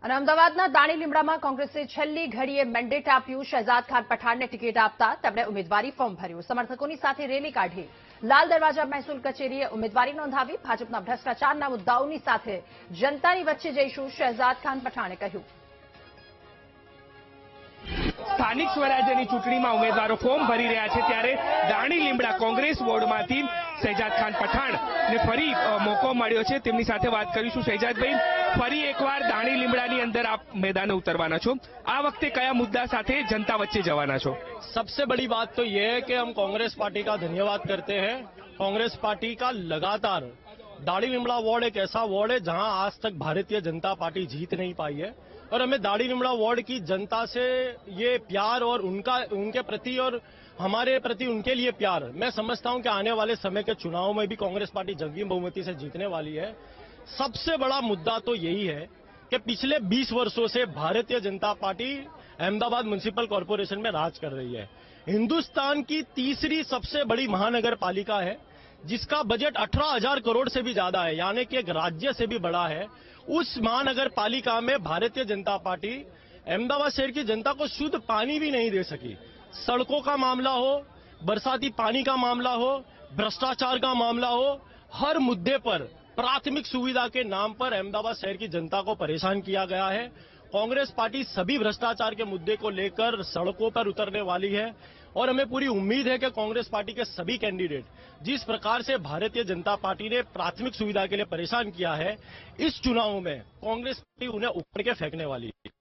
અને અમદાવાદના દાણી લીમડામાં કોંગ્રેસે છેલ્લી ઘડીએ મેન્ડેટ આપ્યું. શહેજાદ ખાન પઠાણને ટિકિટ આપતા તેમણે ઉમેદવારી ફોર્મ ભર્યું. સમર્થકોની સાથે રેલી કાઢી. લાલ દરવાજા મહેસૂલ કચેરીએ ઉમેદવારી નોંધાવી. ભાજપના ભ્રષ્ટાચારના મુદ્દાઓની સાથે જનતાની વચ્ચે જઈશું, શહેજાદ ખાન પઠાણે કહ્યું. સ્થાનિક સ્વરાજ્યની ચૂંટણીમાં ઉમેદવારો ફોર્મ ભરી રહ્યા છે, ત્યારે દાણી લીમડા કોંગ્રેસ વોર્ડમાંથી શહેજાદ ખાન પઠાણને ફરી મોકો મળ્યો છે. તેમની સાથે વાત કરીશું. શહેજાદભાઈ, ફરી એકવાર દાણી લીમડાની અંદર આપ મેદાને ઉતરવાના છો. આ વખતે કયા મુદ્દા સાથે જનતા વચ્ચે જવાના છો? सबसे बड़ी बात तो यह है कि हम कांग्रेस पार्टी का धन्यवाद करते हैं. कांग्रेस पार्टी का लगातार दाड़ी लिमड़ा वार्ड एक ऐसा वार्ड है जहां आज तक भारतीय जनता पार्टी जीत नहीं पाई है, और हमें दाड़ी लिमड़ा वार्ड की जनता से ये प्यार और उनके प्रति और हमारे प्रति उनके लिए प्यार, मैं समझता हूं कि आने वाले समय के चुनाव में भी कांग्रेस पार्टी जंगी बहुमती से जीतने वाली है. सबसे बड़ा मुद्दा तो यही है कि पिछले 20 वर्षों से Bharatiya Janata party Ahmedabad municipal corporation में राज कर रही है. हिंदुस्तान की तीसरी सबसे बड़ी महानगर पालिका है, जिसका बजट 18,000 करोड़ से भी ज्यादा है, यानी कि एक राज्य से भी बड़ा है. उस महानगर पालिका में भारतीय जनता पार्टी अहमदाबाद शहर की जनता को शुद्ध पानी भी नहीं दे सकी. सड़कों का मामला हो, बरसाती पानी का मामला हो, भ्रष्टाचार का मामला हो, हर मुद्दे पर प्राथमिक सुविधा के नाम पर अहमदाबाद शहर की जनता को परेशान किया गया है. कांग्रेस पार्टी सभी भ्रष्टाचार के मुद्दे को लेकर सड़कों पर उतरने वाली है, और हमें पूरी उम्मीद है कि कांग्रेस पार्टी के सभी कैंडिडेट जिस प्रकार से भारतीय जनता पार्टी ने प्राथमिक सुविधा के लिए परेशान किया है, इस चुनाव में कांग्रेस पार्टी उन्हें उखड़ के फेंकने वाली है.